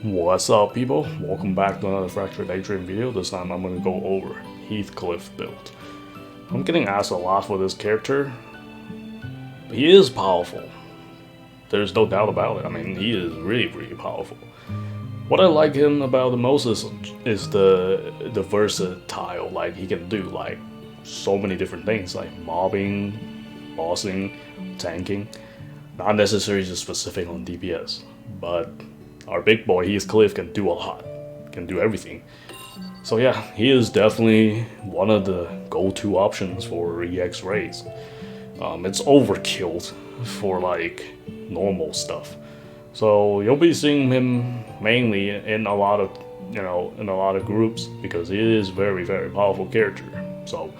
What's up, people? Welcome back to another Fractured Daydream video. This time I'm going to go over Heathcliff build. I'm getting asked a lot for this character. He is powerful. There's no doubt about it. I mean, he is really powerful. What I like him about the most is the versatile. Like, he can do like so many different things, like mobbing, bossing, tanking. Not necessarily just specific on DPS, but our big boy Heathcliff can do a lot, can do everything. So yeah, he is definitely one of the go-to options for EX raids. It's overkill for like normal stuff. So you'll be seeing him mainly in a lot of, in a lot of groups because he is very powerful character. So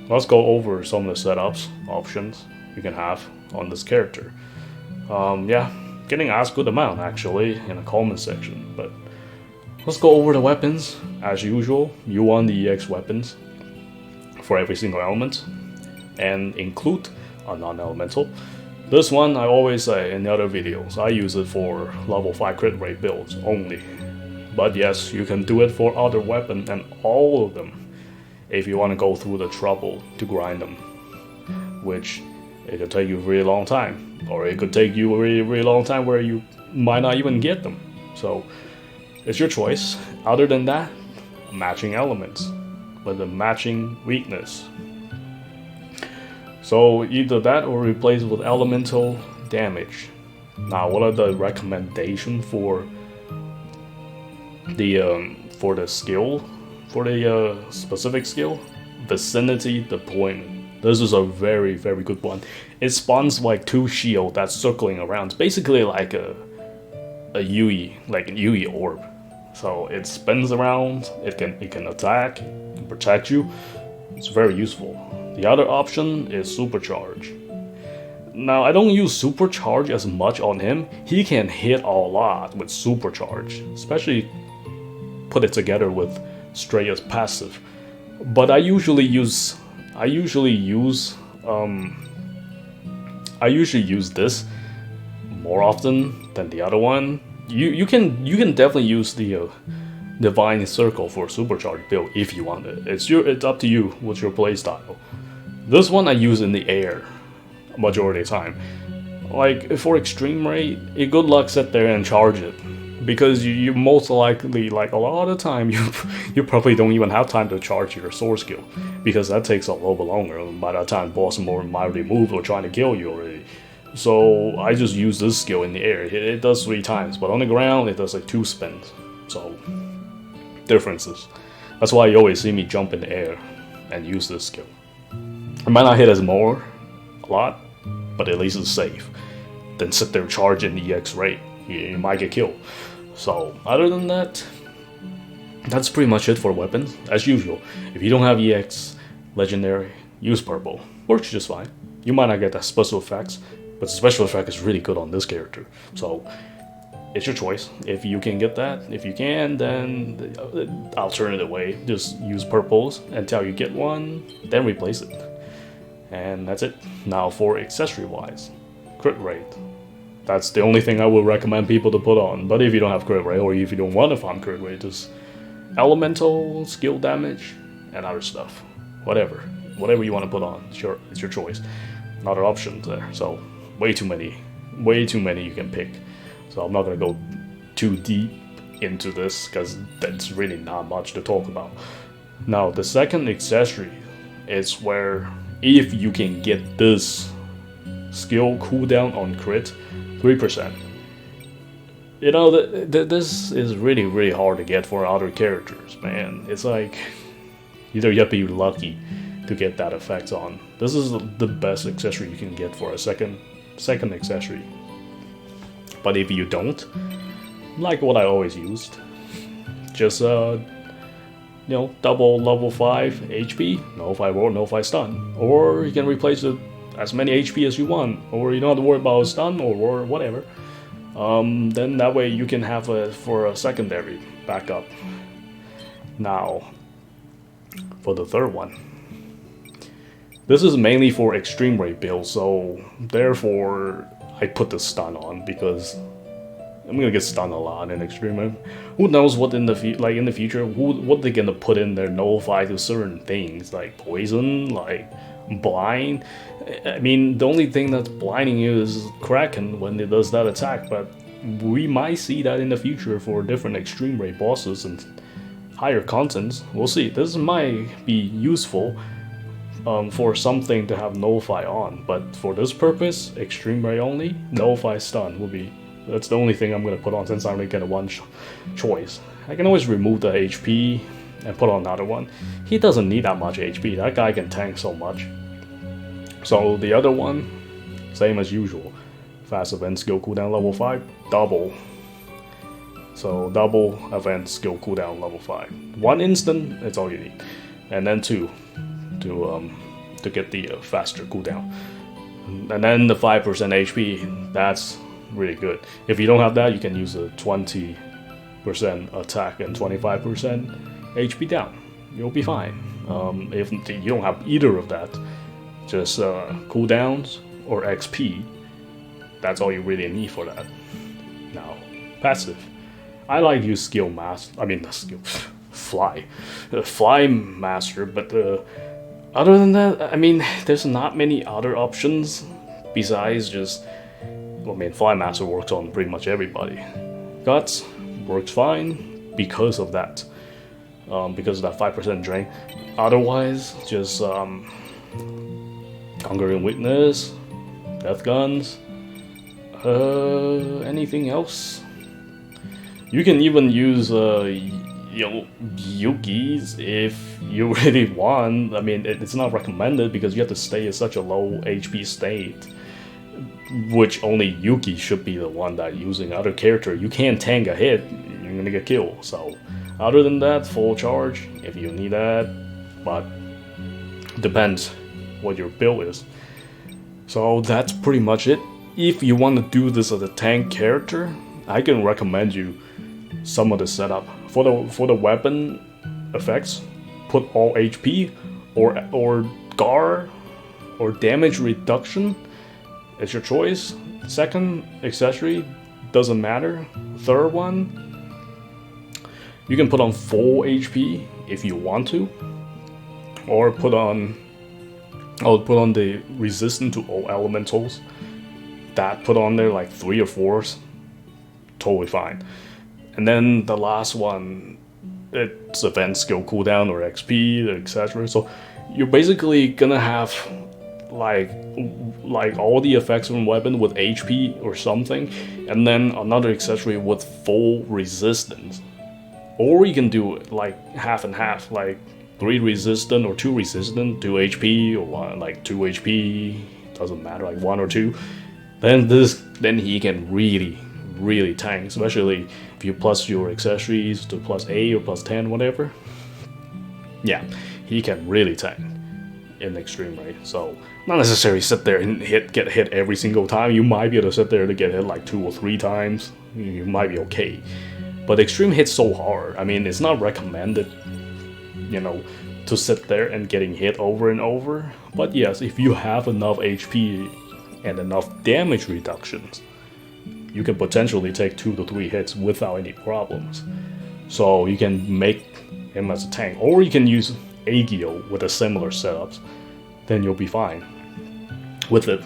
let's go over some of the setups options you can have on this character. Yeah, getting asked good amount actually in the comment section, but let's go over the weapons. As usual, you want the EX weapons for every single element and include a non-elemental. This one I always say in the other videos, I use it for level 5 crit rate builds only. But yes, you can do it for other weapons and all of them if you want to go through the trouble to grind them, which it could take you a really long time, or it could take you a really long time where you might not even get them. So it's your choice. Other than that, matching elements with a matching weakness. So either that or replace with elemental damage. Now, what are the recommendations for the skill, for the specific skill? Vicinity deployment. This is a very good one. It spawns like 2 shield that's circling around. It's basically like a UE, like an UE orb. So it spins around. It can attack, it can protect you. It's very useful. The other option is supercharge. Now, I don't use supercharge as much on him. He can hit a lot with supercharge, especially put it together with straight as passive. But I usually use this more often than the other one. You can definitely use the Divine Circle for supercharge build if you want it. It's up to you. What's your playstyle? This one I use in the air majority of the time. Like for extreme raid, good luck sit there and charge it, because you most likely, like a lot of the time, you probably don't even have time to charge your sword skill, because that takes a little bit longer. By that time, boss might already moved or trying to kill you already. So I just use this skill in the air. It does 3 times, but on the ground it does like 2 spins. So differences. That's why you always see me jump in the air and use this skill. It might not hit as a lot, but at least it's safe. Then sit there charging the EX rate. You might get killed. So other than that, that's pretty much it for weapons. As usual, if you don't have EX legendary, use purple. Works just fine. You might not get the special effects, but the special effect is really good on this character. So it's your choice. If you can get that, if you can, then the alternative way, just use purples until you get one, then replace it. And that's it. Now for accessory wise, crit rate. That's the only thing I would recommend people to put on. But if you don't have crit rate, or if you don't want to farm crit rate, just elemental, skill damage, and other stuff. Whatever you want to put on, sure, it's your choice. Another options there. So way too many you can pick. So I'm not gonna go too deep into this because that's really not much to talk about. Now the second accessory is where, if you can get this skill cooldown on crit 3%. This is really hard to get for other characters, man. It's like either you have to be lucky to get that effect on. This is the best accessory you can get for a second accessory. But if you don't, like what I always used, just double level 5 HP, no 5 roar, no 5 stun. Or you can replace it as many HP as you want, or you don't have to worry about stun or whatever. Then that way you can have it for a secondary backup. Now, for the third one. This is mainly for extreme rate builds, so therefore I put the stun on, because I'm gonna get stunned a lot in extreme. Who knows what in the in the future? What they gonna put in their nullify to certain things like poison, like blind. I mean, the only thing that's blinding you is Kraken when it does that attack, but we might see that in the future for different extreme rate bosses and higher contents. We'll see. This might be useful for something to have nullify on, but for this purpose, extreme rate only, nullify stun will be. That's the only thing I'm gonna put on since I only get a one choice. I can always remove the HP and put on another one. He doesn't need that much HP. That guy can tank so much. So the other one, same as usual. Fast event skill cooldown level 5, double. So double event skill cooldown level 5. 1 instant, that's all you need. And then 2 to get the faster cooldown. And then the 5% HP, that's really good. If you don't have that, you can use a 20% attack and 25% HP down. You'll be fine. If you don't have either of that, just cooldowns or XP, that's all you really need for that. Now, passive. I like to use skill master. I mean, skill fly master. But other than that, I mean, there's not many other options besides just. I mean, fly master works on pretty much everybody. Guts works fine because of that. Because of that 5% drain. Otherwise, just Conquering Witness, Death Guns. Anything else? You can even use Yukis if you really want. I mean, it's not recommended because you have to stay in such a low HP state, which only Yuki should be the one that using. Other character, you can't tank a hit, you're gonna get killed. So, other than that, full charge if you need that, but depends what your build is. So that's pretty much it. If you want to do this as a tank character, I can recommend you some of the setup. For the weapon effects, put all HP or GAR or damage reduction. It's your choice. Second, accessory, doesn't matter. Third one, you can put on full HP if you want to, or put on the resistant to all elementals. That put on there like 3 or 4s, totally fine. And then the last one, it's event skill cooldown or XP, etc. So you're basically gonna have like all the effects from weapon with HP or something, and then another accessory with full resistance. Or you can do like half and half, like 3 resistant or 2 resistant, 2 HP or like 2 HP, doesn't matter, like 1 or 2. Then he can really tank, especially if you plus your accessories to plus 8 or plus 10, whatever. Yeah, he can really tank in extreme rate. So not necessarily sit there and get hit every single time. You might be able to sit there to get hit like 2 or 3 times. You might be okay. But extreme hits so hard. I mean, it's not recommended, to sit there and getting hit over and over. But yes, if you have enough HP and enough damage reductions, you can potentially take 2 to 3 hits without any problems. So you can make him as a tank, or you can use Agio with a similar setups. Then you'll be fine with it.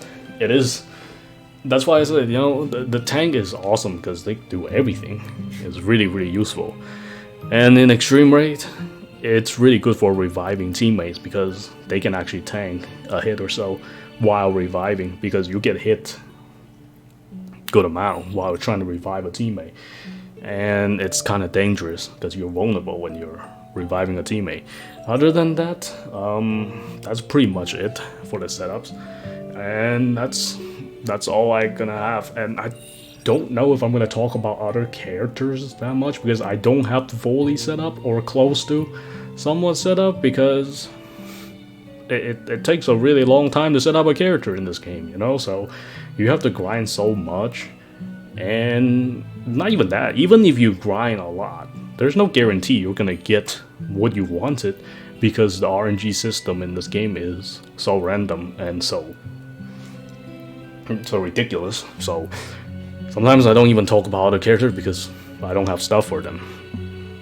That's why I said, the tank is awesome because they do everything. It's really useful. And in extreme rate, it's really good for reviving teammates because they can actually tank a hit or so while reviving, because you get hit good amount while trying to revive a teammate. And it's kind of dangerous because you're vulnerable when you're reviving a teammate. Other than that, that's pretty much it for the setups. And that's all I'm gonna have. And I don't know if I'm gonna talk about other characters that much because I don't have the fully set up or close to somewhat set up, because it takes a really long time to set up a character in this game, so you have to grind so much. And not even that, even if you grind a lot, there's no guarantee you're gonna get what you wanted, because the RNG system in this game is so random and so ridiculous. So Sometimes I don't even talk about other characters because I don't have stuff for them.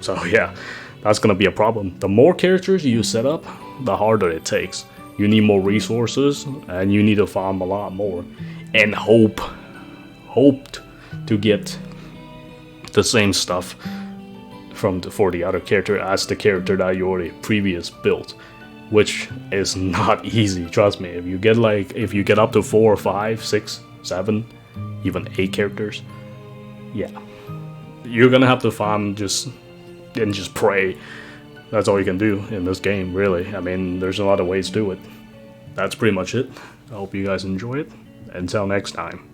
So yeah, that's gonna be a problem. The more characters you set up, the harder it takes. You need more resources, and you need to farm a lot more, and hoped to get the same stuff for the other character as the character that you already previous built, which is not easy. Trust me. If you get up to 4, 5, 6, 7, even 8 characters, yeah, you're gonna have to farm and just pray. That's all you can do in this game, really. I mean, there's a lot of ways to do it. That's pretty much it. I hope you guys enjoy it. Until next time.